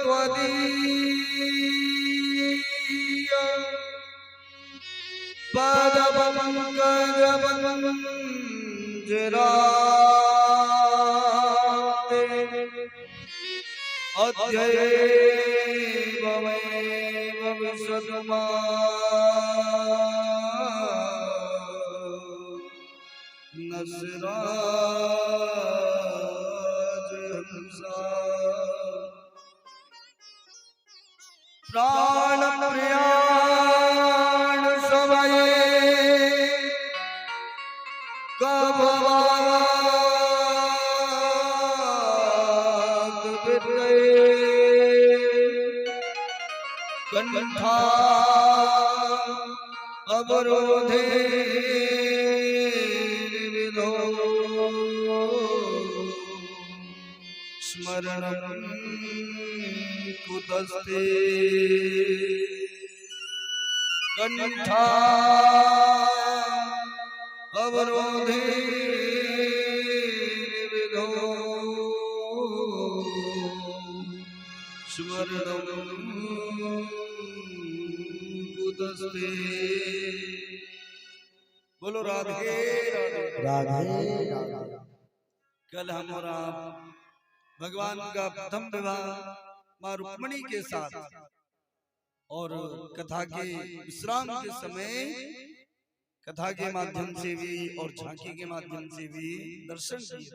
त्वदीय पदपङ्कजमञ्जराते अद्यैवमेव विशदमा नसराजहंसा प्राण प्रियाण समये कभवात विदये कंठा अवरोधे विदो स्मरणं कुतस्ते कंठा अवरोधे विदो स्मरणं कुतस्ते। बोलो राधे राधे राधे। कल हम और आप भगवान का प्रथम विवाह मां रुक्मिणी के साथ और कथा के विश्राम के समय कथा के माध्यम से भी और झांकी के माध्यम से भी दर्शन किए।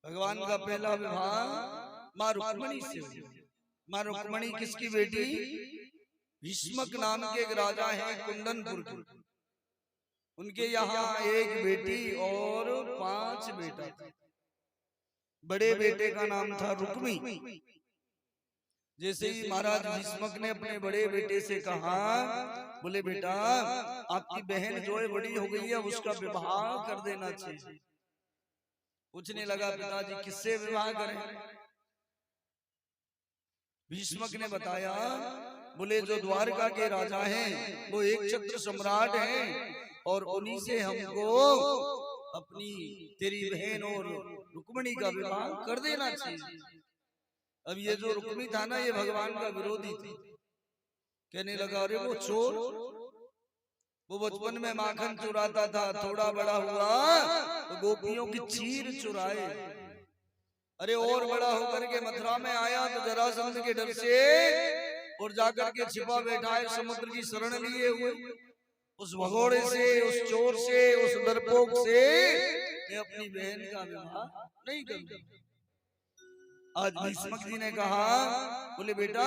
भगवान का पहला विवाह मां रुक्मिणी से हुआ। मां रुक्मिणी किसकी बेटी? भीष्मक नाम के एक राजा हैं कुंदनपुर के। उनके यहाँ एक बेटी और 5 बेटा थे। बड़े बेटे का नाम था रुक्मी। जैसे ही महाराज भीष्मक ने अपने बड़े बेटे से कहा, बोले बेटा आपकी बहन जो है बड़ी हो गई है, उसका विवाह कर देना चाहिए। पूछने लगा पिताजी किससे विवाह करें? भीष्मक ने बताया, बोले जो द्वारका के राजा हैं वो एक छत्र सम्राट हैं और उन्हीं से हमको अपनी तेरी बहन और रुक्मिणी का विवाह कर देना चाहिए। अब ये जो रुक्मी था ना, ये भगवान का विरोधी थी। कहने लगा अरे वो चोर, वो बचपन में माखन चुराता था, थोड़ा बड़ा हुआ तो गोपियों की चीर चुराए। अरे और बड़ा होकर के मथुरा में आया तो जरासंध के डर से और जाकर के छिपा बैठा है, समुद्र की शरण लिए हुए। उस भगोड़े से, उस चोर से, उस डरपोक से मैं अपनी बहन का विवाह नहीं करूंगा। आज भीष्मक जी ने कहा, बोले बेटा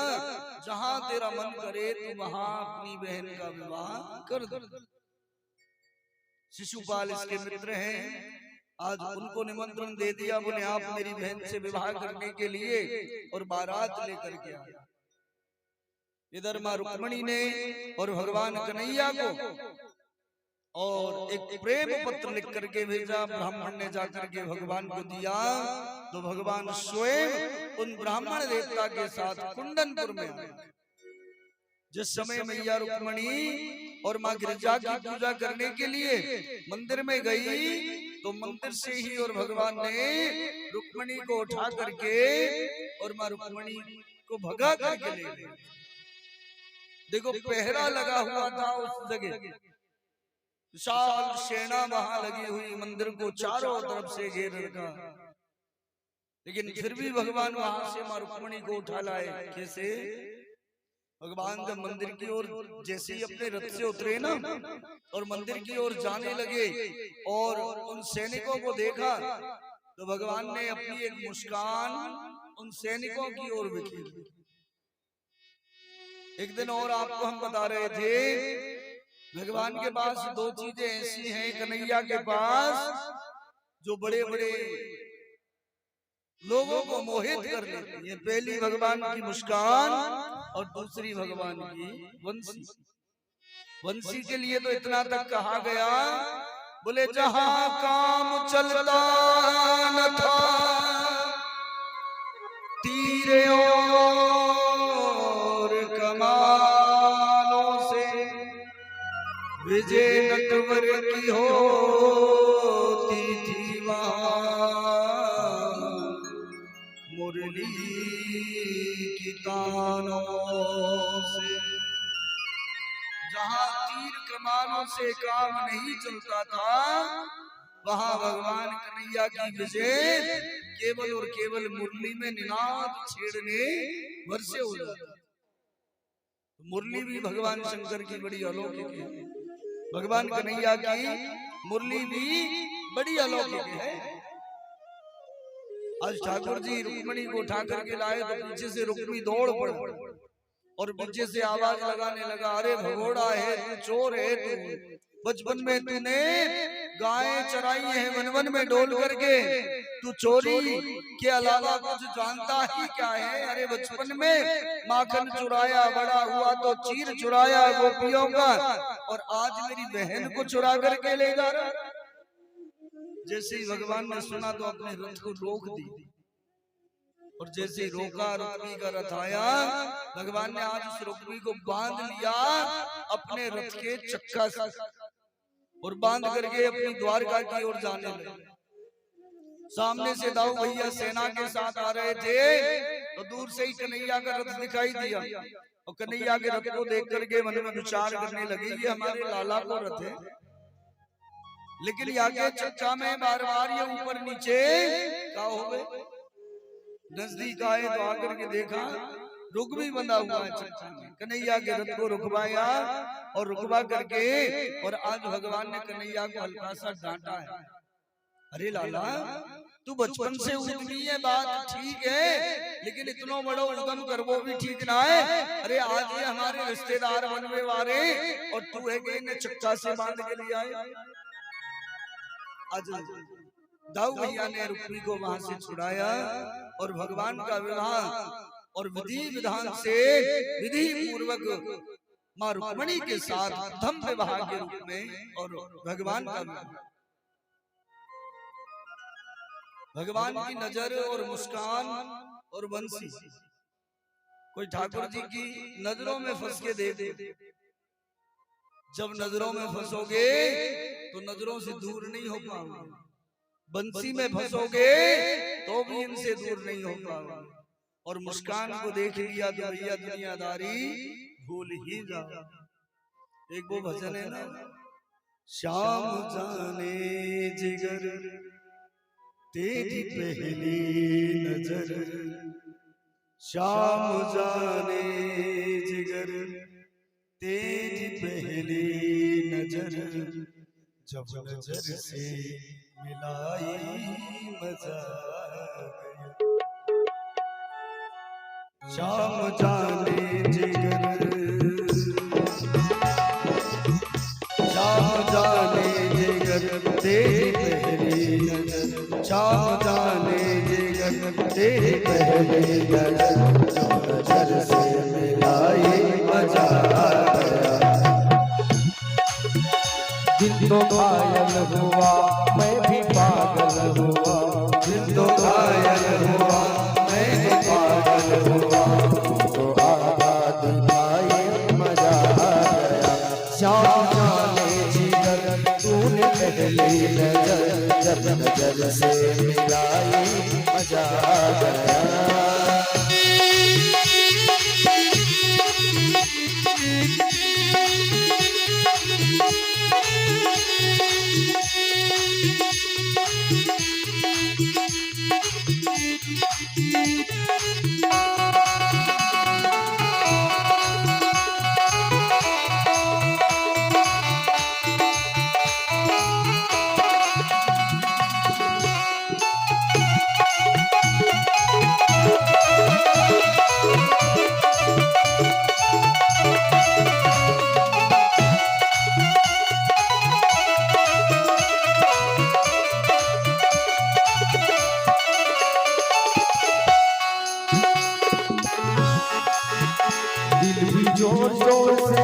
जहां तेरा मन करे तू वहां अपनी बहन का विवाह कर दो। शिशुपाल इसके मित्र हैं, आज उनको निमंत्रण दे दिया। बोले आप मेरी बहन से विवाह करने के लिए और बारात लेकर के आए। इधर मां रुक्मिणी ने और भगवान कन्हैया को और एक प्रेम पत्र लिख करके भेजा। ब्राह्मण ने जाकर के भगवान को दिया तो भगवान स्वयं उन ब्राह्मण देवता के साथ कुंदनपुर में आए। जिस समय मैया रुक्मिणी और मां गिरिजा की पूजा करने के लिए मंदिर में गई तो मंदिर से ही और भगवान ने रुक्मिणी को उठा करके और मां रुक्मिणी को भगा करके ले गए। देखो पहरा लगा हुआ था उस जगह, विशाल सेना वहां लगी हुई, मंदिर को चारों तरफ से घेर रखा, लेकिन फिर भी भगवान वहां से मां रुक्मिणी को उठा लाए। कैसे? भगवान जब मंदिर की ओर जैसे ही अपने रथ से उतरे ना और मंदिर की ओर जाने लगे और उन सैनिकों को देखा तो भगवान ने अपनी एक मुस्कान उन सैनिकों की ओर बिखेरी। एक दिन और आपको हम बता रहे थे, भगवान के पास 2 चीजें ऐसी हैं कन्हैया के पास जो बड़े बड़े लोगों को मोहित कर लेती है। पहली भगवान की मुस्कान और दूसरी भगवान की वंशी। वंशी के लिए तो इतना तक कहा गया, बोले जहां काम चलता न था तीरे और कमानों से विजय नटवर की होती थी वहां मुरली की तानों से। जहां तीर कमानों से काम नहीं चलता था, वहां भगवान कन्हैया की विजय केवल और केवल मुरली में निनाद छेड़ने वर्षे हो जाता। मुरली भी भगवान शंकर की बड़ी अलौकिक है, भगवान कन्हैया की मुरली भी बड़ी अलौकिक है। आज ठाकुर जी रुक्मणी को उठा करके लाए तो पीछे से रुक्मी दौड़ पड़ा और पीछे से आवाज लगाने लगा, अरे भगोड़ा है तू, चोर है तू, बचपन में तूने गायें चराई है वन वन में डोल करके, तू चोरी के अलावा कुछ जानता ही क्या है? अरे बचपन में माखन चुराया, बड़ा हुआ तो चीर चुराया गोपियों का, और आज मेरी बहन को चुरा करके ले जा रहा। जैसे ही भगवान ने सुना तो अपने रथ को रोक दी, और जैसे रोका रुक्मी का रथ आया, भगवान ने आज उस रुक्मी को बांध लिया अपने रथ के चक्का से, और बांध करके अपनी द्वारका की ओर जाने लगे। सामने से दाऊ भैया सेना के साथ आ रहे थे, तो दूर से ही कन्हैया का रथ दिखाई दिया, और कन्हैया के रथ को देख करके मन में विचार करने लगे, ये हमारे लाला को रथ है, लेकिन यहाँ के चक्का में बार बार ये ऊपर नीचे क्या हो गए। नजदीक आए तो आकर के देखा रुक भी बंधा हुआ है चक्का में। कन्हैया के रथ को रुकवाया, और रुकवा करके और आज भगवान ने कन्हैया को हल्का सा डांटा है, अरे लाला तू बचपन से उद्यमी है, बात ठीक है, लेकिन इतना बड़ा उद्यम कर वो भी ठीक ना है। अरे आज ये हमारे रिश्तेदार बनने वाले, और तू है कि इन्हें चक्का से बांध के ले आए। आज दाऊ भैया ने रुक्मी को वहां से छुड़ाया, और भगवान का विवाह और विधि विधान से विधि पूर्वक मां रुक्मणी के साथ धम विवाह के रूप में, और भगवान का भगवान की नजर और मुस्कान और बंसी, कोई ठाकुर जी की नजरों में फंस के देख, जब नजरों में फंसोगे तो नजरों से दूर नहीं हो पाओगे, बंसी में फंसोगे तो भी इनसे दूर नहीं हो पाओगे, और मुस्कान को देख लिया तो भैया दुनियादारी भूल ही जाओ। एक वो भजन है ना, श्याम जाने जिगर तेरी पहली नजर, श्याम जाने जिगर तेरी पहली नजर, जब नजर से मिलाई मजा गया। श्याम जाने जिगर, श्याम जाने जिगर तेरी पहली नजर, श्याम जाने जिगर तेरी पहली नजर, जब नजर से मिलाई मजा गया। दिल तो घायल हुआ मैं भी पागल हुआ, दिल तो घायल हुआ मैं भी पागल हुआ, तो आधा दिखाए मजा गया। श्याम जाने जिगर तूने पहली नजर, जब नजर से मिलाई मजा गया। जोर जोर से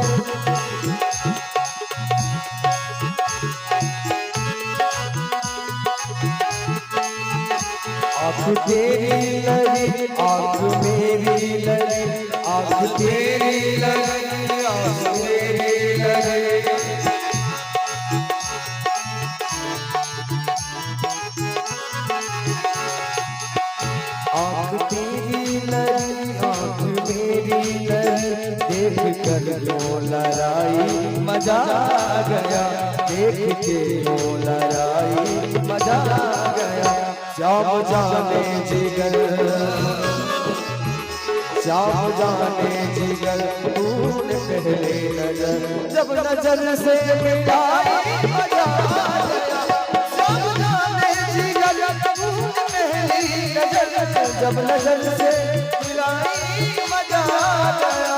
आँख तेरी लगी, आँख मेरी लगी, आँख तेरी लगी, आँख मेरी लगी, आँख आँख तेरी लगी आँख मेरी लगी, देख कर क्यों लड़ाई मजा आ गया, देख के क्यों लड़ाई मजा आ गया। श्याम जाने जिगर, श्याम जाने जिगर, तूने पहले नजर जब नजर से मिलाई मजा आ गया। श्याम जाने जिगर, तूने पहली नजर जब नजर से मिलाई मजा आ गया।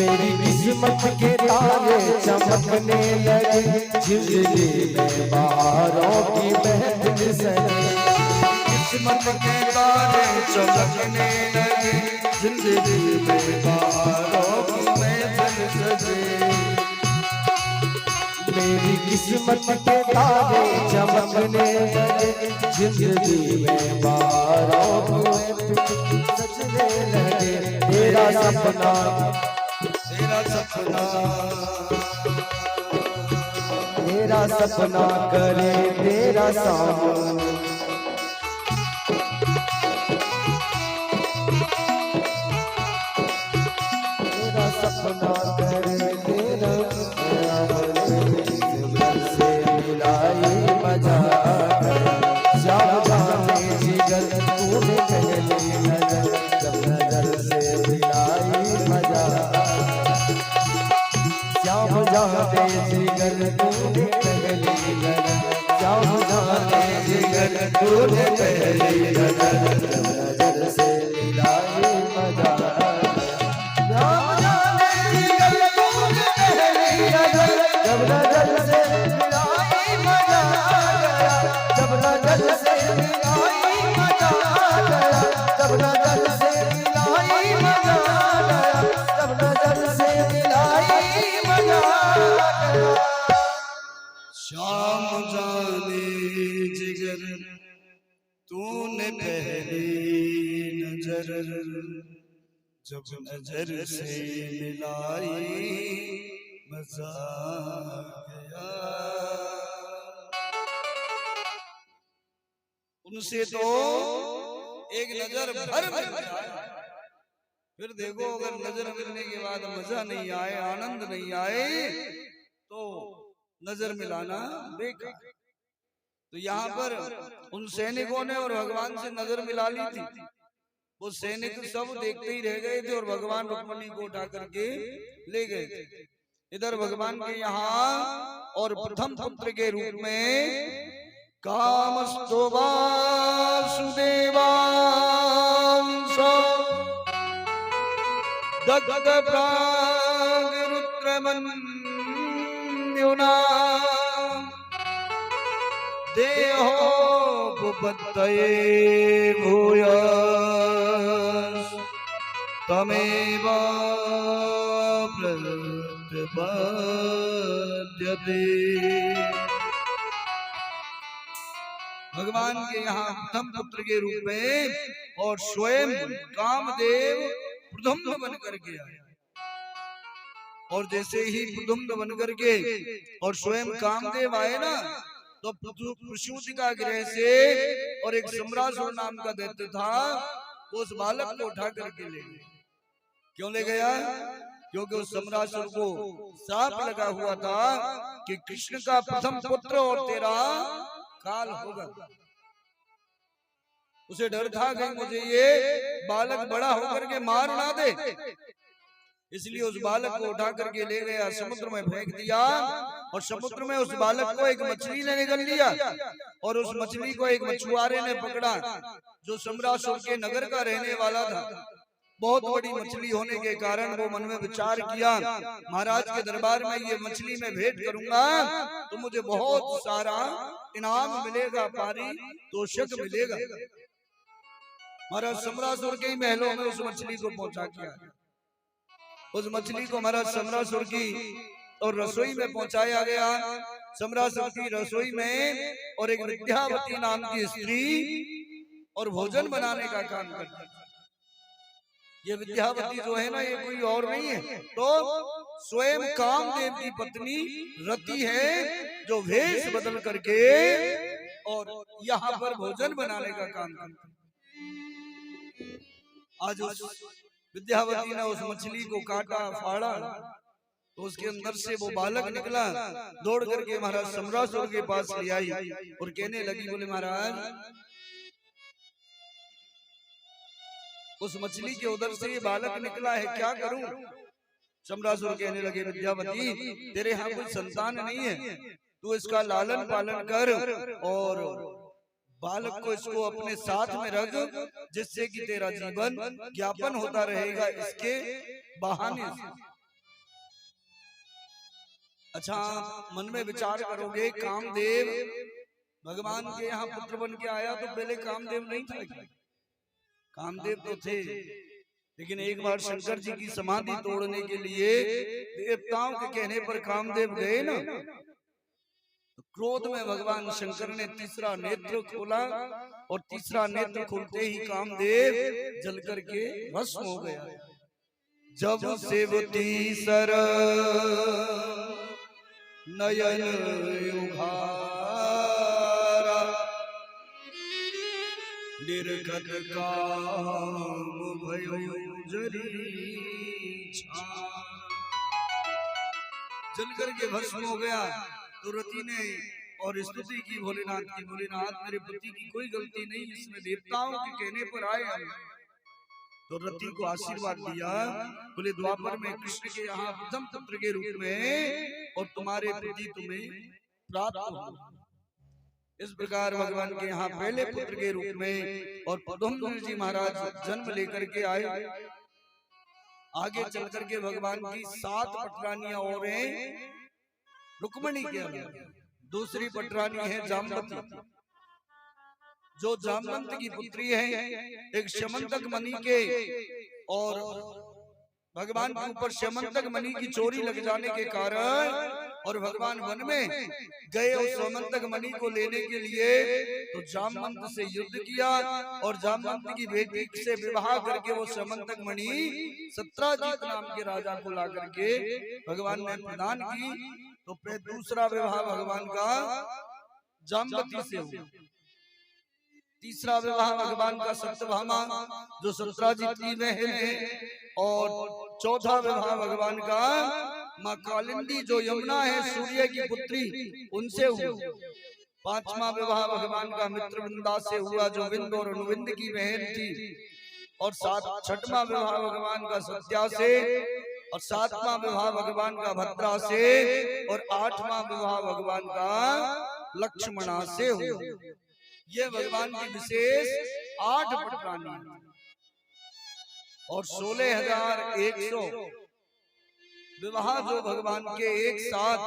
मेरी किस्मत के तारे चमकने लगे, जिंदगी में बहारों की महफिल सजी। किस्मत के तारे चमकने लगे, जिंदगी में बहारों की महफिल सजी। मेरी किस्मत के तारे चमकने लगे, जिंदगी में बहारों की महफिल सजने लगे। तेरा सपना, तेरा सपना, तेरा सपना करे तेरा सामना। तेरा सपना करे तेरा से मिलाई मजा आ गया। श्याम जाने जिगर, तूने पहली नजर जब नजर से मिलाई मजा आ गया। श्याम जाने जिगर, तूने पहली नजर, श्याम जाने जिगर, तूने पहली नजर जब नजर से मिलाई मजा आ गया। श्याम जाने जिगर, तूने पहली नजर जब नजर से मिलाई मजा आ गया। जब नजर से मिलाई मजा आ गया, जब नजर से मिलाई मजा आ गया, जब नजर से मिलाई मजा आ गया। श्याम जाने जिगर, तूने पहली नजर जब नजर से मिलाई मजा आ गया। उनसे तो एक नजर भर मिल जाए, फिर देखो अगर नजर मिलने के बाद मजा नहीं आए, आनंद नहीं आए, तो नजर मिलाना बेकार। तो यहाँ पर उन सैनिकों ने और भगवान से नजर मिला ली थी। वो सैनिक सब देखते ही रह गए थे और भगवान रुक्मिणी को उठा करके ले गए थे। इधर भगवान के यहाँ और प्रथम पुत्र के रूप में कामस्तु वासुदेवांश दग्ध प्राग रुद्रमन्युना देहोपपत्तये भूयास तमेव प्रतिपद्यते। भगवान के यहाँ प्रथम पुत्र के रूप में और स्वयं कामदेव प्रथम बन करके आए। और जैसे ही पुदुम्न बन करके और स्वयं कामदेव आए ना, तो प्रसूति का गृह से और एक सम्रासुर नाम का दैत्य था, उस बालक को उठा करके ले गया। क्यों ले गया? क्योंकि उस सम्रासुर को साप लगा हुआ था कि कृष्ण का प्रथम पुत्र और तेरा काल होगा। उसे डर था कि मुझे ये बालक बड़ा होकर के मार ना दे, इसलिए उस बालक को उठा करके ले गया, समुद्र में फेंक दिया। और समुद्र में उस बालक को एक मछली ने निगल लिया और उस मछली को एक मछुआरे ने पकड़ा, जो सम्रासुर के नगर का रहने वाला था। बहुत बड़ी मछली होने के कारण वो मन में विचार किया, महाराज के दरबार में ये मछली मैं भेंट करूंगा तो मुझे बहुत सारा इनाम मिलेगा, पारितोषिक मिलेगा। महाराज सम्रासुर के ही महलों में उस मछली को पहुंचा किया। उस मछली को महाराज सम्रासुर की और रसोई में पहुंचाया गया। सम्रासुर की रसोई में और एक विद्यावती नाम की स्त्री और भोजन बनाने का काम करती। ये विद्यावती जो है ना, ये कोई और नहीं है, तो स्वयं कामदेव की पत्नी रति है, जो वेश बदल करके और यहाँ पर भोजन बनाने का काम करती। आज उस विद्यावती ने उस मछली को काटा, फाड़ा, तो उसके अंदर से वो बालक निकला, दौड़ करके महाराज सम्रासुर के पास ले आई और कहने लगी, बोले महाराज उस मछली के उधर से ये बालक निकला है, क्या करूं? सम्रासुर कहने लगे, विद्यावती तेरे यहाँ कोई संतान नहीं है, तू इसका लालन पालन कर और बालक को इसको अपने साथ में रख, जिससे कि तेरा जीवन ज्ञापन होता रहेगा इसके बहाने से। अच्छा, मन में विचार करोगे, कामदेव भगवान के यहाँ पुत्र बन के आया तो पहले कामदेव नहीं था? कामदेव तो थे, लेकिन एक बार शंकर जी की समाधि तोड़ने के लिए देवताओं के कहने पर कामदेव गए ना, तो क्रोध में भगवान शंकर ने तीसरा नेत्र खोला और तीसरा नेत्र खोलते ही कामदेव जल करके भस्म हो गया। जब से वो तीसर नयन उघारा, निर्गत काम भयो जरी जल करके भस्म हो गया। तो रति ने और स्तुति की भोलेनाथ की, भोलेनाथ मेरे पति की कोई गलती नहीं, इसमें देवताओं के कहने पर आए हम। तो रति को आशीर्वाद दिया, बोले द्वापर में कृष्ण के यहाँ प्रथम पुत्र के रूप में और तुम्हारे पति तुम्हें प्राप्त हो। इस प्रकार भगवान के यहाँ पहले पुत्र के रूप में और पुदुम्न जी महाराज जन्म लेकर के आए। आगे चल करके भगवान की 7 पटरानियां और हैं। रुक्मणी के अलावा दूसरी पटरानी है जामवती, जो जामवंत की पुत्री है। एक श्यमंतक मणि के और भगवान के ऊपर श्यमंतक मणि की चोरी लग जाने के कारण और भगवान वन में गए उस श्यमंतक मणि को लेने के लिए, तो जामवंत से युद्ध किया और जामवंत की बेटी से विवाह करके वो श्यमंतक मणि सत्राजीत नाम के राजा को ला करके भगवान ने प्रदान की। तो फिर दूसरा विवाह भगवान का जामवती से हुआ। तीसरा विवाह भगवान का सत्यभामा, जो सत्राजीत की बहन है, और चौथा विवाह भगवान का माँ कालिंदी, जो यमुना है सूर्य की पुत्री, उनसे हुआ। पांचवा विवाह भगवान का मित्रविंदा से हुआ, जो विंद और अनुविंद की बहन थी। और छठवां विवाह भगवान का सत्या से, और 7वां विवाह भगवान का भद्रा से, और 8वां विवाह भगवान का लक्ष्मणा से हुआ। ये भगवान की विशेष 8 पटरानी और 16,100 विवाह जो भगवान के एक साथ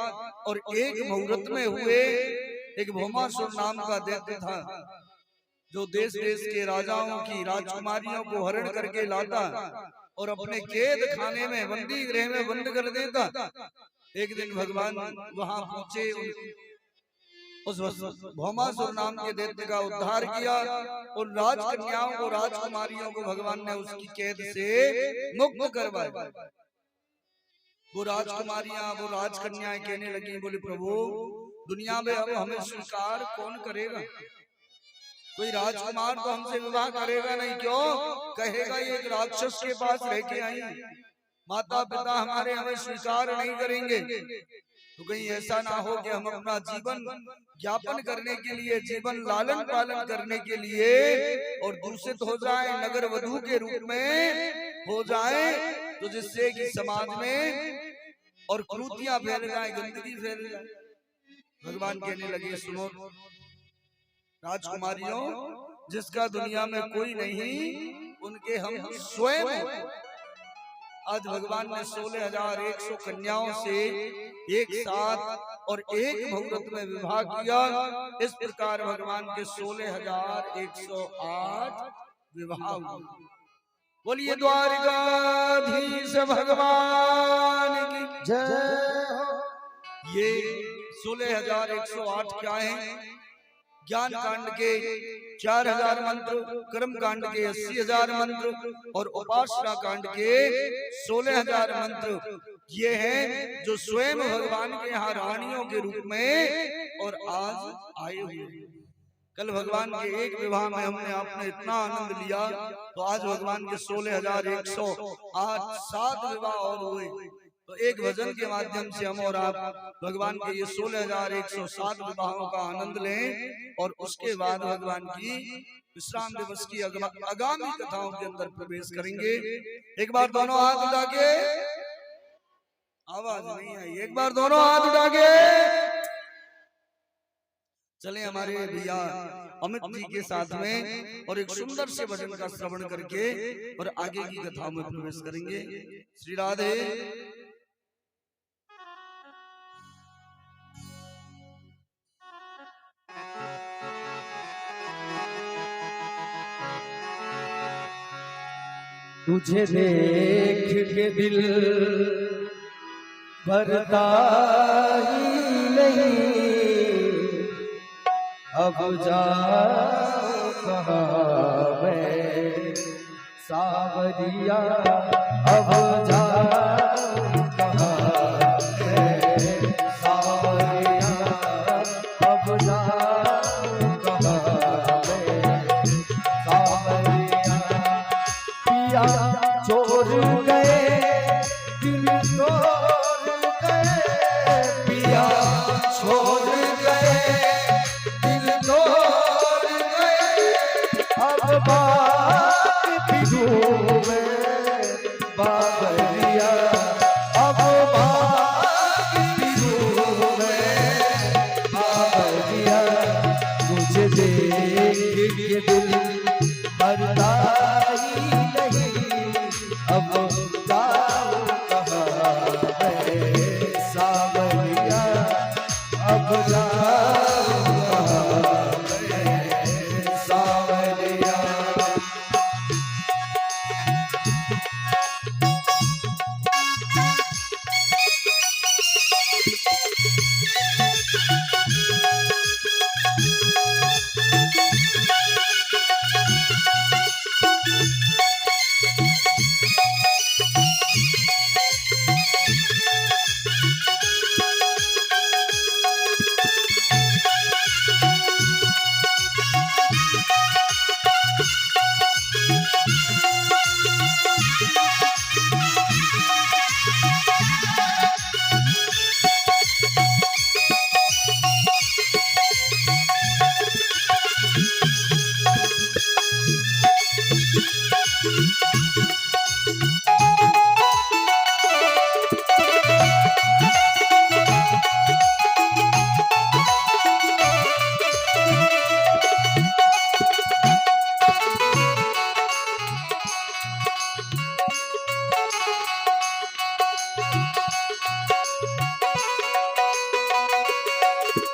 और एक मुहूर्त में हुए। एक भौमासुर नाम का दैत्य था, जो देश देश के राजाओं की राजकुमारियों को हरण करके लाता और अपने कैद खाने में, बंदी गृह में बंद कर देता। एक दिन भगवान वहां पहुंचे, उस भौमासुर नाम के दैत्य का उद्धार किया और राजकन्याओं को, राजकुमारियों को भगवान ने उसकी कैद से मुक्त करवाया। वो राजकुमारियां, वो राजकन्याएं कहने लगी, बोले प्रभु दुनिया में अब हमें स्वीकार कौन करेगा? कोई राजकुमार तो हमसे विवाह करेगा नहीं। क्यों? कहेगा ये एक राक्षस के पास रह के आई, माता पिता हमारे हमें स्वीकार नहीं करेंगे। तो कहीं ऐसा ना हो कि हम अपना जीवन यापन करने के लिए, जीवन लालन पालन करने के लिए और दूषित हो जाए, नगर वधू के रूप में हो जाए, तो जिससे कि समाज में और कुरीतियां फैल जाए, गंदगी फैल जाए। भगवान कहने लगे सुनो राजकुमारियों, जिसका दुनिया में कोई नहीं उनके हम स्वयं। आज भगवान ने 16,100 कन्याओं से एक साथ और एक मुहूर्त में विवाह किया। इस प्रकार भगवान के 16,108 विवाह हुए। बोलिए द्वारिकाधीश भगवान की जय। ये 16,108 क्या है? ज्ञान कांड के 4,000 मंत्र, कर्म कांड के 80,000 मंत्र और उपासना कांड के 16,000 मंत्र। ये हैं जो स्वयं भगवान के यहाँ रानियों के रूप में और आज आए हुए। कल भगवान के एक विवाह में हमने आपने इतना आनंद लिया, तो आज भगवान के 16,108 7 विवाह और हुए। तो एक भजन के माध्यम से हम और आप भगवान के ये 16,107 विवाहों का आनंद लें और उसके बाद भगवान की विश्राम दिवस की आगामी कथाओं के अंदर प्रवेश करेंगे। एक बार दोनों हाथ उठा के, आवाज नहीं आई, एक बार दोनों हाथ उठा के चले हमारे भैया अमित जी के साथ में और एक सुंदर से भजन का श्रवण करके और आगे की कथाओं में प्रवेश करेंगे। श्री राधे। तुझे देख के दिल भरता ही नहीं, अब जाऊं कहाँ मैं सावरिया, अब जाऊं कहाँ मैं सावरिया, अब जाऊं कहाँ मैं सावरिया। पिया छोड़ गए दिल तोड़ गए, पिया छोड़ गए दिल तोड़ गए, अब बात बिगू में बाबरिया, अब बात बिगू में बाबरिया। मुझे देख के दिल भरता ही नहीं, अब जाऊं कहाँ मैं सावरिया, अब जाऊं कहाँ मैं सावरिया।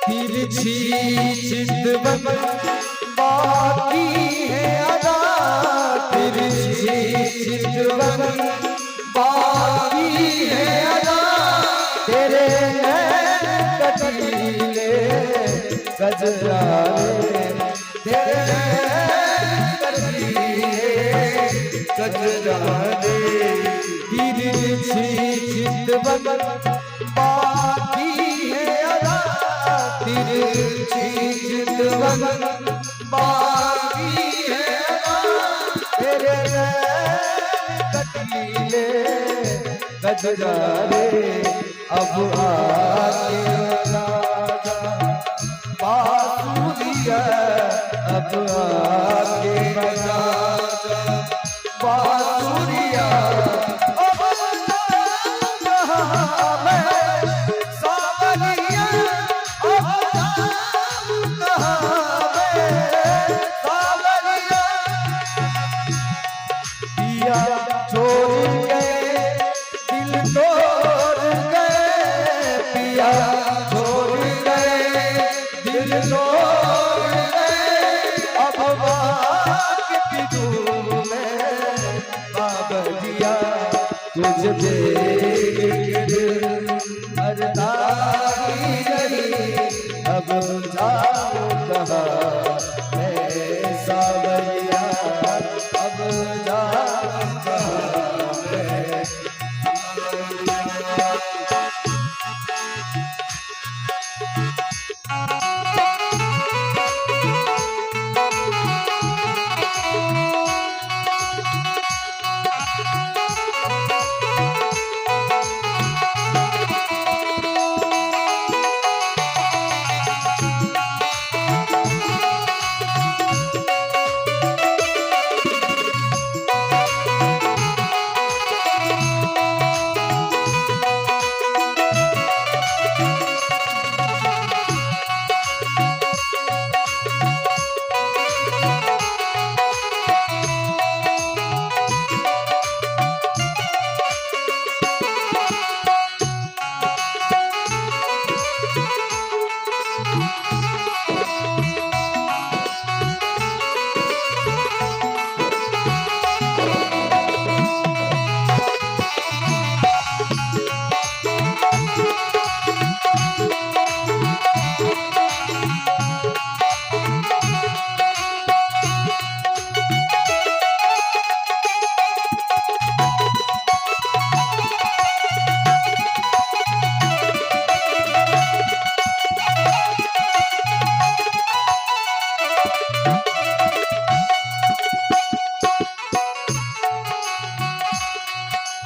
तिरछी चितवन बाकी है अदा, तिरछी चितवन बाकी है अदा, तेरे नैन कटीले गजरारे, तेरे नैन कटीले गजरा रे तिरछी चितवन बाकी है अदा तिरछी चितवन बाकी है अदा तेरे कटीले गजरा रे अब आके राजा बासुरिया अब आके राजा बासुरिया अब मैं सावरिया अब सावरिया पिया छोड़ गए दिल तोड़ गए पिया छोड़ गए दिल तोड़ गए अब की दूर में बाबरिया तुझ देख मरता ही नहीं अब जाऊं कहाँ मैं सावरिया अब जाऊं कहाँ मैं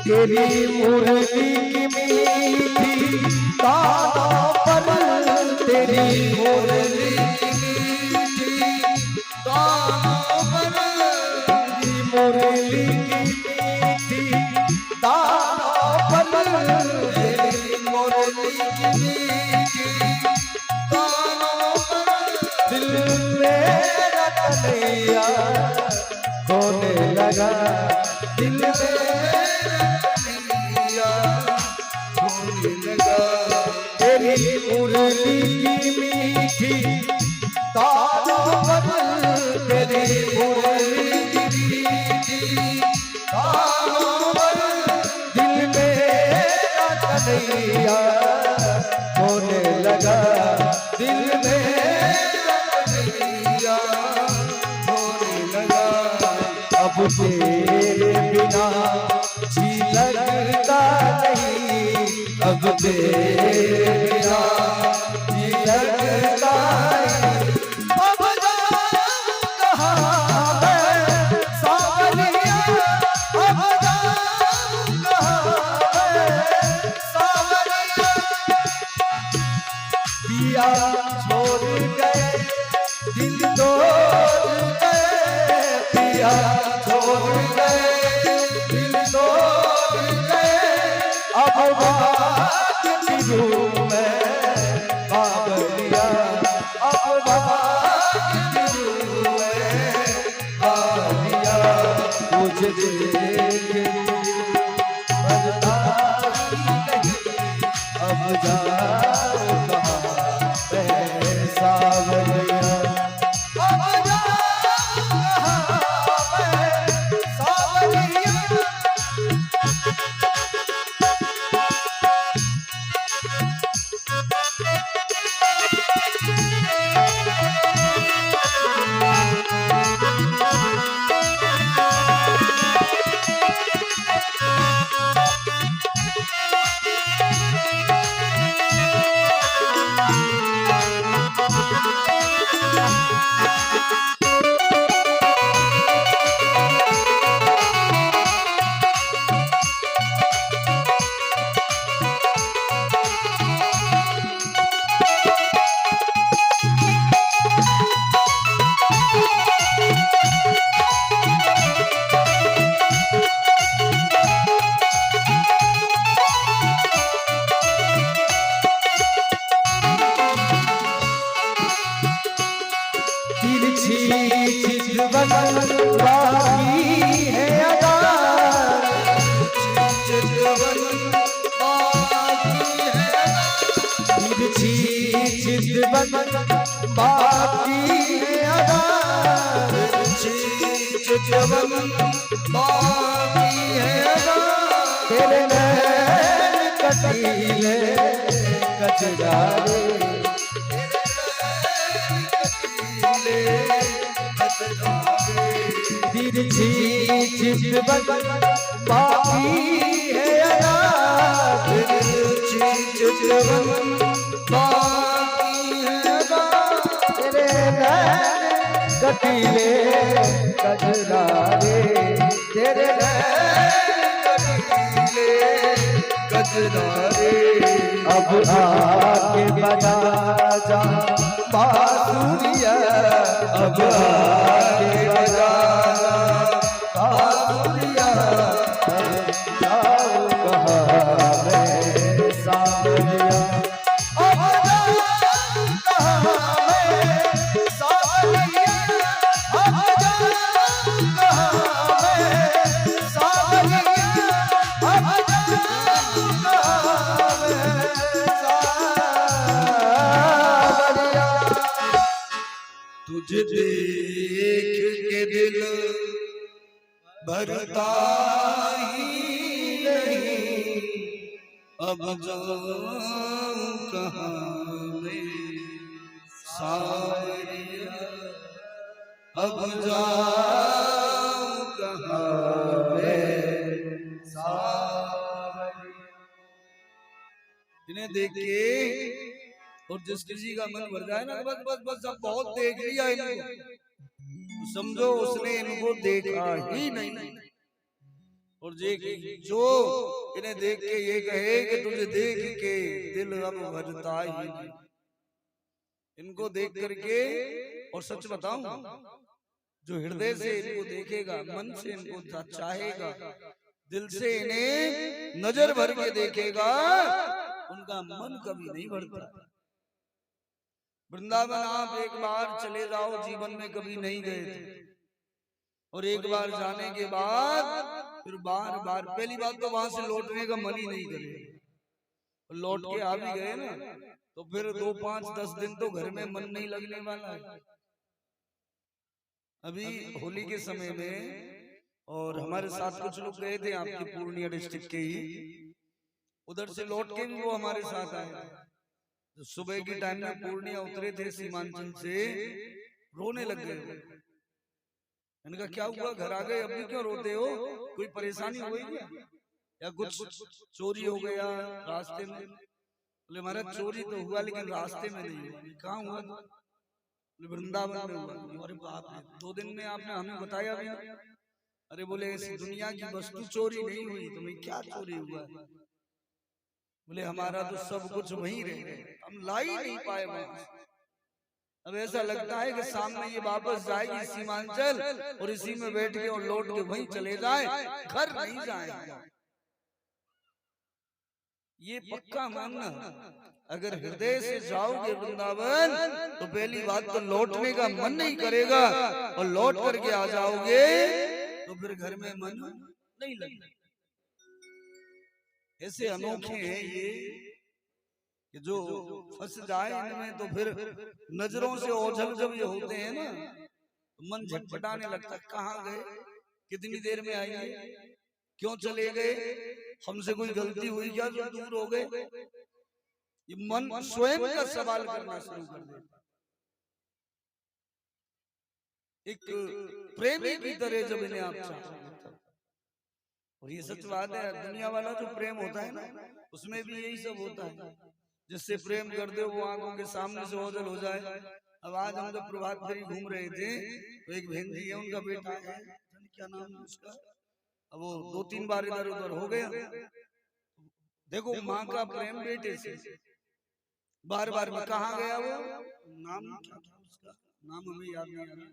तेरी मुरली की मीठी तानों पर तेरी मुरली की मीठी तानों पर तेरी मुरली की मीठी तानों पर तेरी मुरली की मीठी तानों पर दिल मेरा कन्हैया खोने लगा दिल तेरी मुरली की मीठी तानों पर तेरी मुरली की मीठी तानों पर दिल मेरा कन्हैया होने लगा दिल मेरा कन्हैया होने लगा अब तेरे बिना जी लगता नहीं अब तेरे बिना जी लगता नहीं अब जाऊं कहाँ मैं सावरिया अब जाऊं कहाँ मैं सावरिया पिया छोड़ गए दिल तोड़ गए पिया छोड़ गए दिल तोड़ गए अब में बाबरिया अब बाबरिया मुझे देख मरता नहीं अब जाओ कहाँ मैं सावरिया अब जाओ कहाँ मैं सावरिया चितवन बाकी है अदा, चितवन बाकी है अदा, तेरे नैन कटीले कचरारे, तिरछी चितवन बाकी है अदा, तिरछी चितवन बाकी है अदा, तेरे नैन कटीले कचरारे, तेरे कटीले कजरारे। अब आके बजा जा बांसुरिया, अब आके बजा जा बांसुरिया, अब जाऊं कहाँ मैं सांवरिया, अब जाऊं कहाँ मैं सांवरिया, अब जाऊं कहाँ मैं सांवरिया, अब जाऊं कहाँ मैं सांवरिया। तुझे देख के दिल भरता ही नहीं, अब जाऊं कहाँ मैं सांवरिया, अब जाऊं कहाँ मैं सांवरिया। इन्हें देख के और जिस किसी का मन भर जाए ना, बस बस बस अब बहुत देख लिया इनको, समझो उसने इनको देखा ही नहीं। और जो इन्हें देख के ये कहे कि तुझे देख के दिल अब भरता ही नहीं, इनको देख करके। और सच बताऊं, जो हृदय से इनको देखेगा, मन से इनको चाहेगा, दिल से इन्हें नजर भर के देखेगा, उनका मन कभी नहीं भरता। वृंदावन आप एक बार चले जाओ, जीवन में कभी नहीं गए थे, और एक बार जाने के बाद फिर बार बार, पहली बात तो वहां से लौटने का मन ही नहीं करे, लौट के आ भी गए ना तो फिर 2, 5, 10 दिन तो घर में मन नहीं लगने वाला है। अभी होली के समय में और हमारे साथ कुछ लोग गए थे आपके पूर्णिया डिस्ट्रिक्ट के ही, उधर से लौट के भी वो हमारे साथ आए। तो सुबह के टाइम में पूर्णिया उतरे थे सीमांचल से, रोने लग गए। इनका क्या हुआ, घर आ गए, अभी क्यों रोते हो, कोई परेशानी हो गई या कुछ चोरी हो गया रास्ते में? बोले महाराज चोरी तो हुआ लेकिन रास्ते में नहीं हुआ। कहाँ हुआ? वृंदावन में हुआ। अरे बाप रे, 2 दिन में आपने हमें बताया भी? अरे बोले ऐसी दुनिया की वस्तु चोरी नहीं हुई, तुम्हें क्या चोरी हुआ? बोले हमारा तो सब कुछ वहीं रह गए, हम ला ही नहीं पाए वहां। अब ऐसा लगता है कि सामने ये वापस जाएगी सीमांचल और इसी में बैठ के और लौट के वहीं चले जाए, घर नहीं जाए। ये पक्का मानना, अगर हृदय से जाओगे वृंदावन तो पहली बात तो लौटने का मन नहीं करेगा, और लौट करके आ जाओगे तो फिर घर में मन नहीं लगेगा। ऐसे अनोखे हैं ये कि जो फंस जाए इनमें तो फिर नजरों से ओझल जब ये होते हैं ना, तो मन झटपटाने लगता, कहाँ गए, कितनी देर में आएंगे, क्यों चले गए, हमसे कोई गलती हुई क्या जो दूर हो गए? ये मन स्वयं का सवाल करना शुरू कर देता। एक प्रेमी की तरह जब इन्हें आप चाहते, और ये सच बात है, दुनिया वाला जो प्रेम होता है ना, उसमें भी यही सब होता है। जिससे प्रेम कर दे वो आंखों के सामने से ओझल हो जाए। अब आज हम जब प्रभात फेरी घूम रहे थे तो एक बहन जी है, उनका बेटा है, क्या नाम है उसका, अब वो 2-3 बार इधर उधर हो गया। देखो माँ का प्रेम बेटे से, बार बार में कहाँ गया वो, नाम क्या था उसका, नाम हमें याद नहीं आ रहा,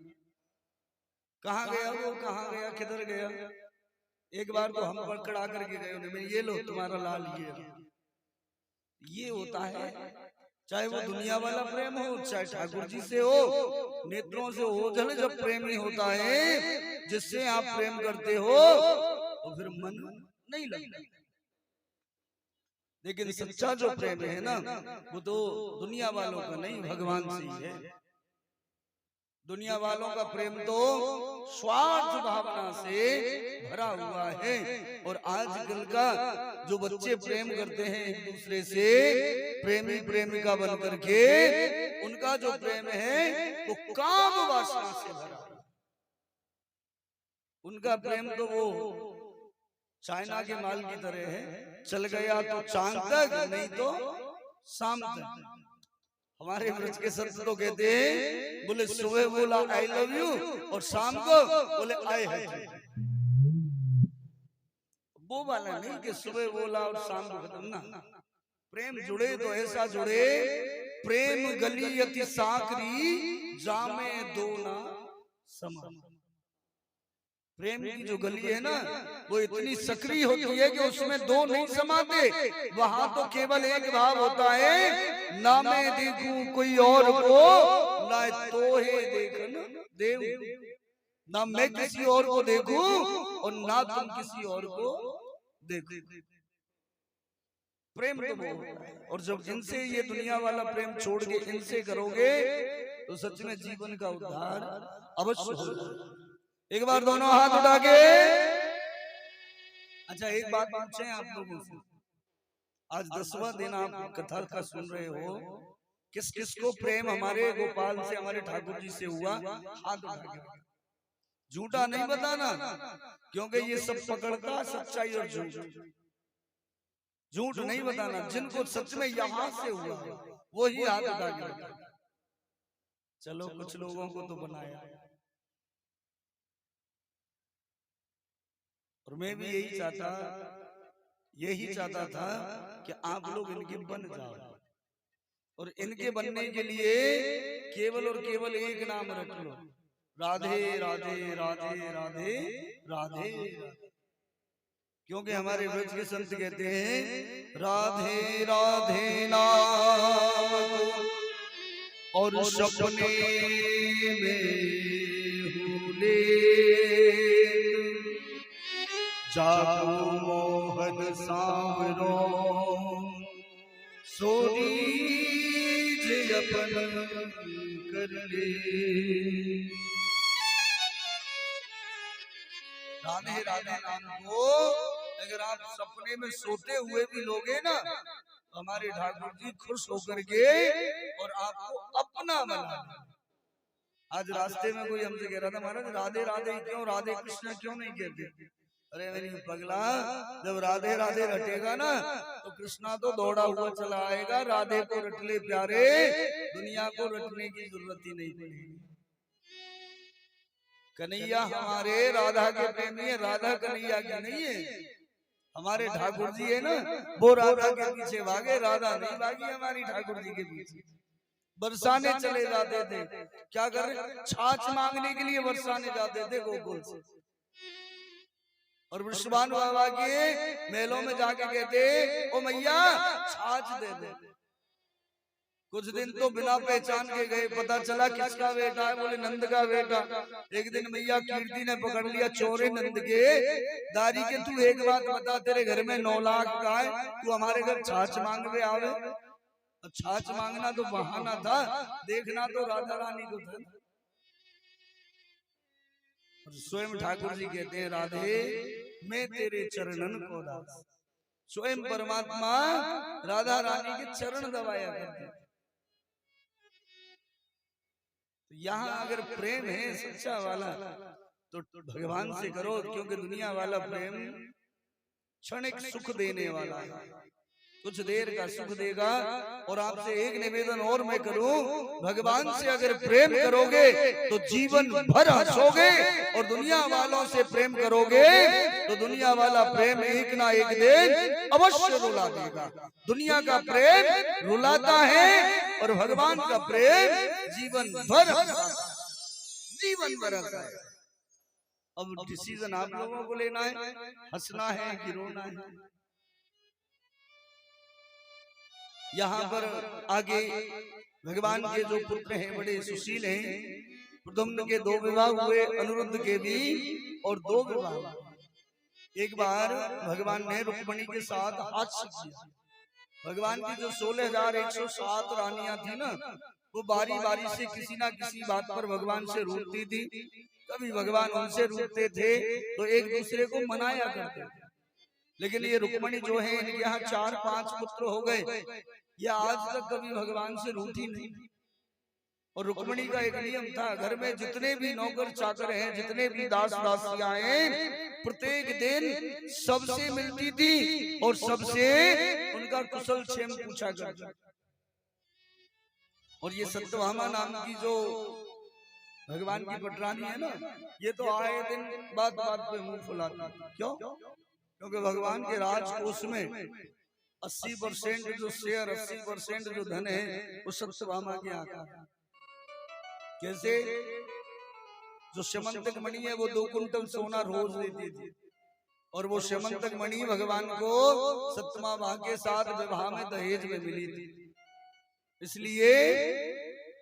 कहाँ गया वो, कहाँ गया, किधर गया। एक बार तो हम पकड़ा करके गए उन्हें, ये लो तुम्हारा लाल ये होता है। चाहे वो दुनिया वाला प्रेम हो, चाहे ठाकुर जी से हो, नेत्रों से ओझल जब प्रेमी होता है जिससे आप प्रेम करते हो तो फिर मन नहीं लगता। लेकिन सच्चा जो प्रेम है ना, वो तो दुनिया वालों का नहीं, भगवान से ही है। दुनिया वालों का प्रेम तो स्वार्थ भावना से भरा हुआ है। और आजकल का जो बच्चे प्रेम करते हैं एक दूसरे से, प्रेमी प्रेमिका बन करके, उनका जो प्रेम है वो काम वासना से भरा। उनका प्रेम तो वो चाइना के माल की तरह है, चल गया तो चांद तक, नहीं तो शाम तक। हमारे ब्रज के संत तो कहते हैं, बोले सुबह बोला आई लव यू और शाम को बोले आई हेट यू। वो वाला नहीं कि सुबह बोला और शाम को खत्म ना। प्रेम जुड़े तो ऐसा जुड़े, प्रेम गली अति साकरी जामे दो ना समा। प्रेम की जो गली है ना, वो इतनी सक्रिय होती है कि उसमें दो नहीं समाते। वहां तो केवल एक भाव होता है, ना मैं देखूं कोई और को, ना तो है देखन देव। ना मैं किसी और को देखूं और ना तुम किसी और को देखो। प्रेम तो वो होता है। और जब इनसे ये दुनिया वाला प्रेम छोड़ के इनसे करोगे तो सच में जीवन का उद्धार अवश्य होगा। एक बार दोनों हाथ उठा के। अच्छा एक बात पूछें आप लोगों से, आज 10वां दिन आप कथा का सुन रहे हो, किस किस को प्रेम हमारे गोपाल से, हमारे ठाकुर जी से हुआ? हाथ उठा के। झूठा नहीं बताना, क्योंकि ये सब पकड़ता सच्चाई और झूठ। झूठ नहीं बताना, जिनको सच में यहां से हुआ वो ही हाथ उठा के। चलो कुछ लोगों को तो बनाया, और मैं भी यही चाहता था कि आप लोग इनके बन जाओ। और इनके बनने के लिए केवल और केवल एक नाम रख लो, राधे राधे राधे राधे राधे। क्योंकि हमारे ब्रज के संत कहते हैं, राधे राधे नाम और सपने में हुले जागो मोहन सांवरो सोरीज अपन कर ले। राधे राधे नाम को अगर आप सपने में सोते हुए भी लोगे ना, तो हमारे ठाकुर जी खुश होकर के और आपको अपना बना। आज रास्ते में कोई हमसे कह रहा था, महाराज राधे राधे क्यों, राधे कृष्ण क्यों नहीं कहते? अरे मेरी पगला, जब राधे राधे रटेगा ना तो कृष्णा तो दौड़ा हुआ चला आएगा। राधे को रट ले प्यारे, दुनिया को रटने की जरूरत ही नहीं पड़ेगी। कन्हैया हमारे राधा के प्रेमी है, राधा कन्हैया की नहीं है। हमारे ठाकुर जी है ना, वो राधा के पीछे भागे, राधा नहीं भागी हमारी ठाकुर जी के पीछे। बरसाने चले जाते थे, क्या कर रहे, छाछ मांगने के लिए बरसाने जाते थे गोकुल से। और वृषभान बाबा के मेलों में जाके कहते, ओ मैया छाछ दे दे। कुछ दिन तो बिना पहचान के गए, पता चला किसका बेटा है, बोले नंद का बेटा। एक दिन मैया कीर्ति ने पकड़ लिया चोरे नंद के दारी के, तू एक बात बता, तेरे घर में 9 लाख का है, तू हमारे घर छाछ मांगने आवे? छाछ मांगना तो बहाना था, देखना तो राधा रानी को था। स्वयं ठाकुर जी कहते हैं, राधे मैं तेरे चरणन को दास। स्वयं परमात्मा राधा रानी के चरण दबाया करते। तो यहाँ अगर प्रेम है सच्चा वाला तो भगवान से करो, क्योंकि दुनिया वाला प्रेम क्षणिक सुख देने वाला है, कुछ देर का सुख देगा। और आपसे एक निवेदन और मैं करूं, भगवान से अगर प्रेम करोगे तो जीवन भर हंसोगे, और दुनिया वालों से प्रेम करोगे तो दुनिया वाला प्रेम एक ना एक दिन अवश्य रुला देगा। दुनिया का प्रेम रुलाता है और भगवान का प्रेम जीवन भर हंसाता है। अब डिसीजन आप लोगों को लेना है, हंसना है कि रोना है। यहाँ पर आगे भगवान के जो पुत्र हैं बड़े सुशील हैं। प्रद्युम्न के 2 विवाह हुए, अनिरुद्ध के भी और 2 विवाह। एक बार भगवान ने रुक्मिणी के साथ हास्य किया, भगवान की जो 16,107 रानियां थी ना, वो बारी बारी से किसी ना किसी बात पर भगवान से रूठती थी। कभी भगवान उनसे रूठते थे तो एक दूसरे को मनाया करते थे। लेकिन ये रुक्मणी जो है, इनके यहाँ 4-5 पुत्र हो गए, ये आज तक कभी भगवान से रूठी नहीं। और रुक्मणी का एक नियम था, घर में जितने भी नौकर चाकर हैं, जितने भी दास दासियां हैं, प्रत्येक दिन सबसे मिलती थी और सबसे उनका कुशल क्षेम पूछा करती। और ये सत्यभामा नाम की जो भगवान की पटरानी है ना, ये तो आए दिन बात बात पे मुंह फुलाती। क्यों? क्योंकि भगवान के राजकोष में 80% जो शेयर, 80% जो धन है, वो सत्यभामा के आता है। कैसे? जो श्यमंतक मणि है, वो 2 कुंटल सोना रोज देती थी, और वो श्यमंतक मणि भगवान को सत्यभामा के साथ विवाह में दहेज में मिली थी। इसलिए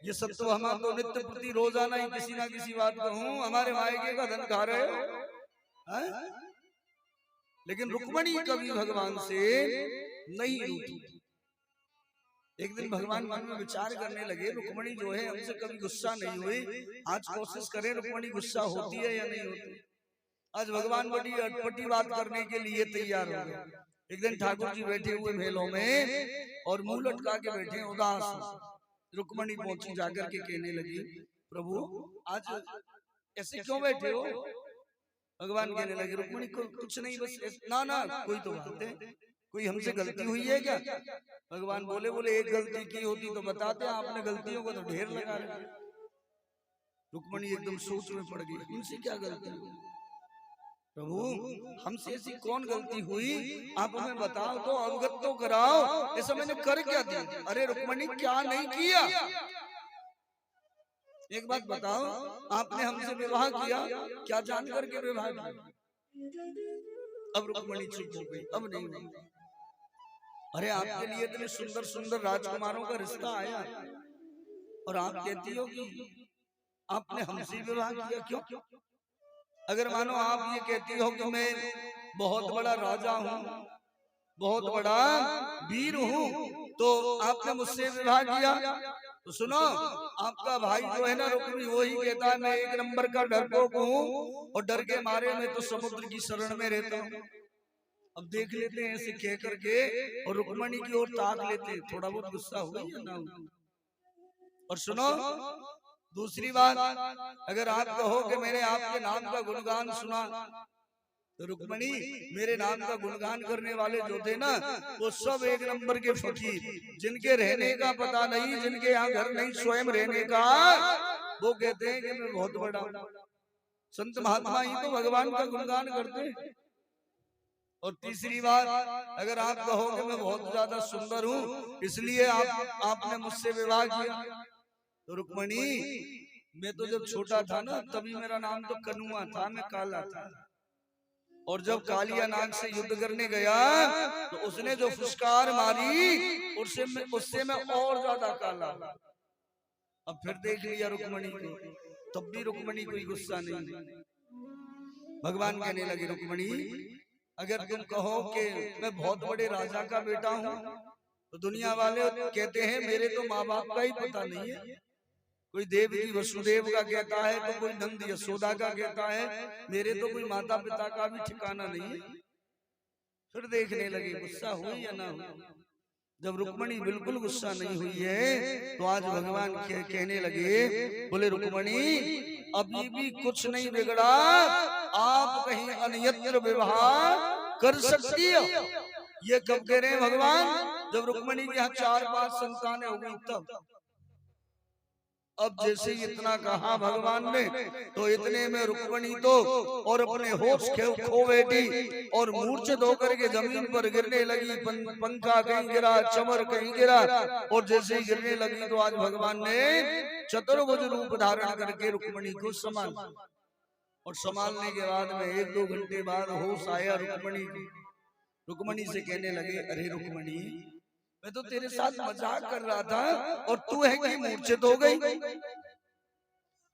ये सत्यभामा तो नित्य प्रति रोजाना ही किसी ना किसी बात कहूं, हमारे मायके का धन खा रहे हो। लेकिन रुक्मणी कभी भगवान से नहीं रूठी। एक दिन भगवान मन में विचार करने लगे, रुक्मणी जो है हमसे कभी गुस्सा नहीं हुई, आज कोशिश करें रुक्मणी गुस्सा होती है या नहीं होती। आज भगवान बड़ी अटपटी बात करने के लिए तैयार हो गए। एक दिन ठाकुर जी बैठे हुए मेलों में और मुंह लटका के बैठे उदास। रुक्मणी पहुंची, जाकर के कहने लगी, प्रभु आज ऐसे क्यों बैठे हो? भगवान कहने लगे, रुक्मणी कुछ नहीं, बस ना ना कोई तो बात है, कोई हमसे गलती हुई है क्या? भगवान बोले एक गलती की होती तो बताते, आपने गलतियों को तो ढेर लगा रहे। रुक्मणी एकदम सोच में पड़ गई, उनसे क्या गलती हुई? प्रभु हमसे ऐसी कौन गलती हुई, आप हमें बताओ तो, अवगत तो कराओ, ऐसा मैंने कर क्या दिया? अरे रुक्मणी क्या नहीं किया, एक बात बताओ, आपने हमसे विवाह किया, क्या जान करके विवाह किया? अब रुक्मणी चुप हो गई, अब नहीं। अरे आपके लिए इतने सुंदर सुंदर राजकुमारों का रिश्ता आया और आप कहती हो कि आपने हमसे विवाह किया, क्यों? अगर मानो आप ये कहती हो कि मैं बहुत बड़ा राजा हूँ, बहुत बड़ा वीर हूँ, तो आपने मुझसे विवाह किया, तो सुनो, आपका भाई जो है ना रुक्मी, वही कहता है मैं 1 नंबर का डरपोक हूँ और डर के मारे में तो समुद्र की शरण में रहता हूँ। अब देख लेते हैं ऐसे कह करके और रुक्मणी की ओर ताक लेते, थोड़ा बहुत गुस्सा हुआ या ना हुआ। और सुनो दूसरी बात, अगर आप कहो कि मैंने आपके नाम का गुणगान सुना, तो रुक्मणी मेरे नाम का गुणगान करने वाले जो थे ना, वो सब 1 नंबर के फकीर, जिनके रहने का पता नहीं, जिनके यहाँ घर नहीं स्वयं रहने का, वो कहते हैं कि मैं बहुत बड़ा। संत महात्मा ही तो भगवान का गुणगान करते हैं। और तीसरी बात, अगर आप कहो कि मैं बहुत ज्यादा सुंदर हूँ इसलिए आपने मुझसे विवाह किया, तो रुक्मणी मैं तो जब छोटा था ना, तभी मेरा नाम तो कनुआ था, मैं काला था, और जब कालिया नाग से युद्ध करने गया तो उसने जो फुसकार मारी उससे मैं और ज्यादा काला। अब फिर देख लिया रुक्मणी को, तब भी रुक्मणी कोई गुस्सा नहीं। भगवान कहने लगे, रुक्मणी अगर तुम कहो कि मैं बहुत बड़े राजा का बेटा हूँ, तो दुनिया वाले कहते हैं मेरे तो माँ बाप का ही पता नहीं है। कोई देवकी वसुदेव का कहता है, तो कोई नंद यशोदा का कहता है, मेरे तो कोई माता पिता का भी ठिकाना नहीं है। फिर देखने लगे गुस्सा हुई या ना हुई। जब रुक्मणी बिल्कुल गुस्सा नहीं हुई है, तो आज भगवान कहने लगे, बोले रुक्मणी अभी भी कुछ नहीं बिगड़ा, आप कहीं अन्यत्र विवाह कर सकती हो। ये कब कह रहे हैं भगवान? जब रुक्मणी के यहाँ 4-5 संतानें हो गई तब। अब जैसे इतना कहा भगवान ने, तो इतने में रुक्मणी तो और अपने होश खो बैठी और मूर्छित होकर के जमीन पर गिरने लगी। पंखा कहीं गिरा, चमर कहीं गिरा, और जैसे ही गिरने लगी तो आज भगवान ने चतुर्भुज रूप धारण करके रुक्मणी को संभाल, और संभालने के बाद में 1-2 घंटे बाद होश आया रुक्मणी को। रुक्मणी से कहने लगे, अरे रुक्मणी मैं तो तेरे साथ मजाक कर रहा था और तू है कि मूर्छित हो गई।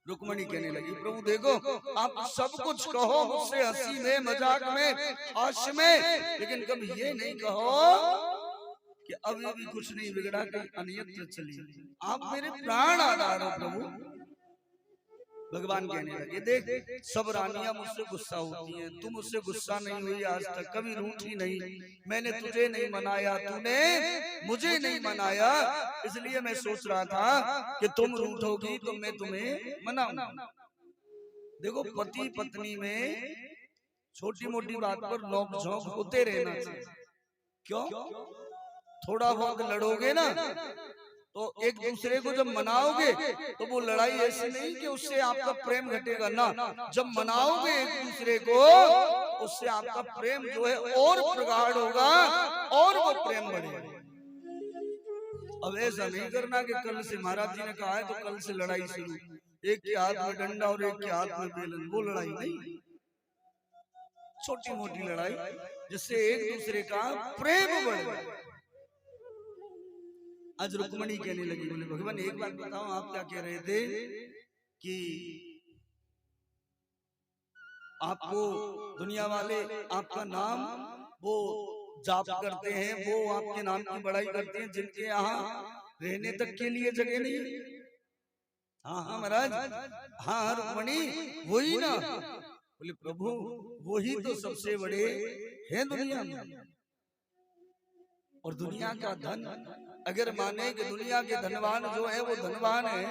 रुक्मणी कहने लगी, प्रभु देखो आप सब कुछ कहो मुझसे, हंसी में, मजाक में, हास्य में, लेकिन कभी ये नहीं कहो कि अभी भी कुछ नहीं बिगड़ा, कहीं अन्यत्र चलिए, आप मेरे प्राण आधार हो प्रभु। भगवान कहने लगे, देख सब रानियां मुझसे गुस्सा होती हैं, तू मुझसे गुस्सा नहीं हुई आज तक, कभी रूठी नहीं। मैंने तुझे नहीं मनाया, तूने मुझे नहीं मनाया, इसलिए मैं सोच रहा था कि तुम रूठोगी तो मैं तुम्हें मनाऊंगा। देखो पति पत्नी में छोटी मोटी बात पर नोक झोंक होते रहना चाहिए। क्यों? थोड़ा बहुत लड़ोगे ना तो एक दूसरे को जब मनाओगे तो वो लड़ाई ऐसी नहीं कि उससे आपका प्रेम घटेगा ना, जब मनाओगे एक दूसरे को उससे आपका प्रेम जो है और प्रगाढ़ होगा और वो प्रेम बढ़ेगा। अब ऐसा नहीं करना कि कल से महाराज जी ने कहा है तो कल से लड़ाई शुरू, एक के हाथ में डंडा और एक के हाथ में बेलन, वो लड़ाई नहीं। छोटी मोटी लड़ाई जिससे एक दूसरे का प्रेम बढ़े। आज रुक्मणी कहने लगी, बोले भगवान एक बात बताओ, आप क्या कह रहे थे कि आपको दुनिया वाले आपका नाम वो जाप करते हैं, वो आपके नाम की बड़ाई करते हैं, जिनके यहाँ रहने तक के लिए जगह नहीं। हाँ हाँ महाराज, हाँ रुक्मणी वही ना। बोले प्रभु वही तो सबसे बड़े हैं दुनिया में, और दुनिया का धन अगर माने कि दुनिया के धनवान जो है वो धनवान है,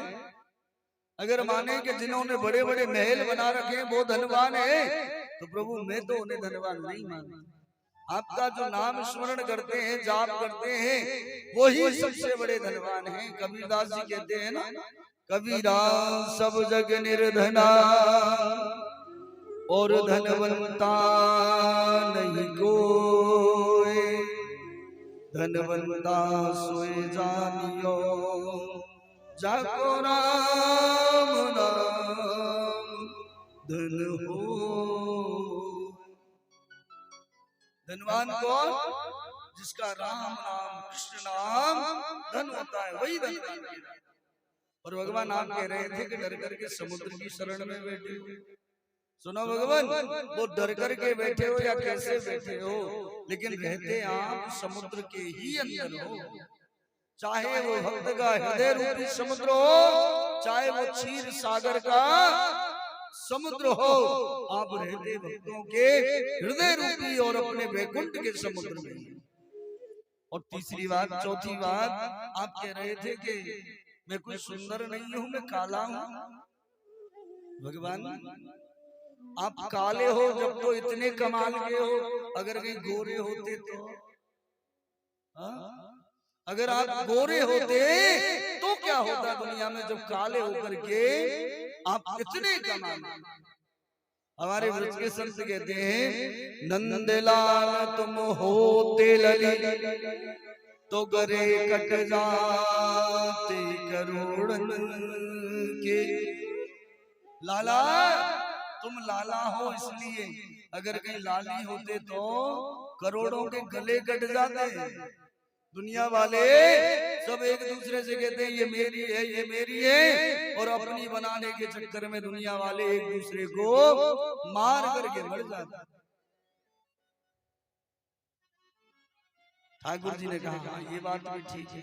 अगर माने कि जिन्होंने बड़े बड़े महल बना रखे हैं वो धनवान है, तो प्रभु मैं तो उन्हें धनवान नहीं मानता। आपका जो नाम स्मरण करते हैं, जाप करते हैं, वही सबसे बड़े धनवान हैं। कबीरदास जी कहते हैं ना, कबीरा सब जग निर्धना और धनवंता नहीं कोई, धनवंता सोए जानियो जाको राम नाम धन हो। धनवान कौन? जिसका राम नाम कृष्ण नाम धन होता है, वही धनवान। और भगवान आप कह रहे थे कि डर करके समुद्र की शरण में बैठे हो। सुनो भगवान, वो डर करके बैठे हो या कैसे बैठे हो, लेकिन रहते आप समुद्र के ही अंदर हो। चाहे वो भक्त का हृदय रूपी समुद्र हो, चाहे वो क्षीर सागर का समुद्र हो, आप रहते भक्तों के हृदय रूपी और अपने वैकुंठ के समुद्र में। और तीसरी बात, चौथी बात, आप कह रहे थे कि मैं कोई सुंदर नहीं हूं, मैं काला हूं। भगवान आप काले हो जब तो इतने कमाल के हो, अगर कहीं गोरे होते तो, अगर आप गोरे होते तो क्या होता दुनिया में, जब काले होकर के आप इतने कमाल। हमारे ब्रज के संत कहते हैं, नंदलाल तुम होते लली तो गरे कट जाते करोड़न के। लाला तुम लाला हो इसलिए, अगर कहीं लाली होते तो करोड़ों के गले कट जाते। दुनिया वाले सब एक दूसरे से कहते हैं ये मेरी है, ये मेरी है, और अपनी बनाने के चक्कर में दुनिया वाले एक दूसरे को मार करके मर जाते। ठाकुर जी ने कहा हाँ ये बात भी ठीक है।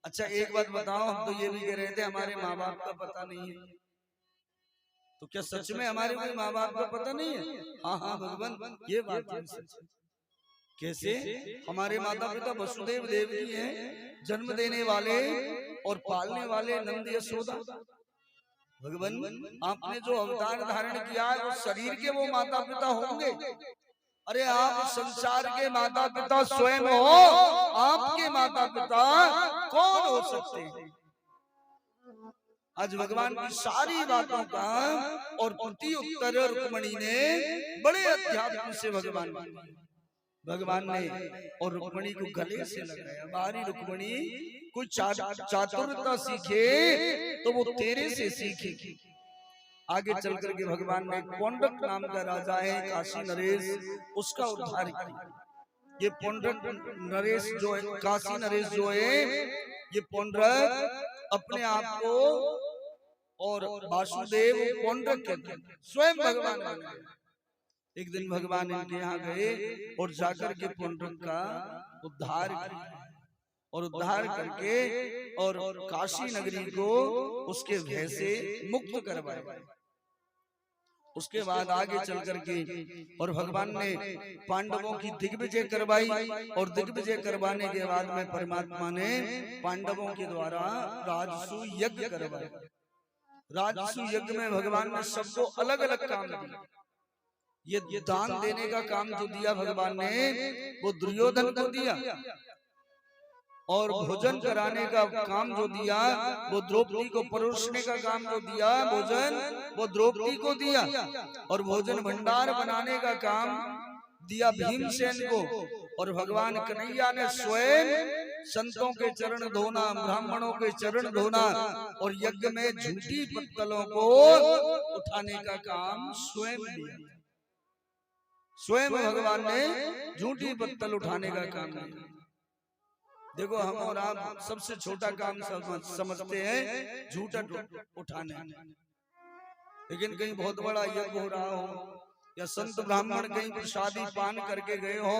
अच्छा एक बात बताओ, हम तो ये भी कह रहे थे हमारे माँ बाप का पता नहीं है, तो क्या सच में हमारे कोई माँ बाप का पता नहीं है? हाँ हाँ भगवान ये बात है सच। कैसे? हमारे माता पिता वसुदेव देवकी हैं, जन्म देने वाले और पालने वाले नंद यशोदा। भगवान आपने जो अवतार धारण किया है वो शरीर के वो माता पिता होंगे? अरे आप संसार के माता पिता स्वयं हो, आपके माता पिता कौन हो सकते हैं? आज भगवान की सारी बातों का और प्रति उत्तर रुक्मणी ने बड़े अध्यात्म से भगवान ने और रुक्मणी को गले से लगाया। बाहरी रुक्मणी कोई चातुरता सीखे तो वो तेरे से सीखे। आगे चल करके भगवान ने पौंड्रक नाम का राजा है काशी नरेश, उसका उद्धार किया। ये पौंड्रक नरेश जो है, काशी नरेश जो है, ये पौंड्रक अपने आप को और वासुदेव पौंड्रक कहते हैं, स्वयं भगवान। एक दिन भगवान इनके यहाँ गए और जाकर के पौंड्रक का उद्धार किया। और उद्धार करके और काशी नगरी को उसके भय से मुक्त करवाया। उसके बाद आगे चल करके और भगवान ने पांडवों की दिग्विजय करवाई और दिग्विजय करवाने के बाद में परमात्मा ने पांडवों के द्वारा राजसू यज्ञ करवाया। राजसू यज्ञ में भगवान ने सबको अलग अलग काम दिया। ये दान देने का काम जो दिया भगवान ने वो दुर्योधन को दिया, और भोजन कराने का काम जो दिया वो द्रौपदी को परोसने का काम जो दिया भोजन वो द्रौपदी को दिया, और भोजन भंडार बनाने का काम दिया भीमसेन को। और भगवान कन्हैया ने स्वयं संतों के चरण धोना, ब्राह्मणों के चरण धोना और यज्ञ में झूठी पत्तलों को उठाने का काम स्वयं दिया। स्वयं भगवान ने झूठी पत्तल उठाने का काम दिया। देखो हम और आप सबसे छोटा काम समझते हैं झूठा उठाने, लेकिन कहीं बहुत बड़ा यज्ञ हो रहा हो या संत ब्राह्मण कहीं प्रसादी पान करके गए हो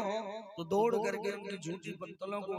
तो दौड़ करके उनकी झूठी पत्तलों को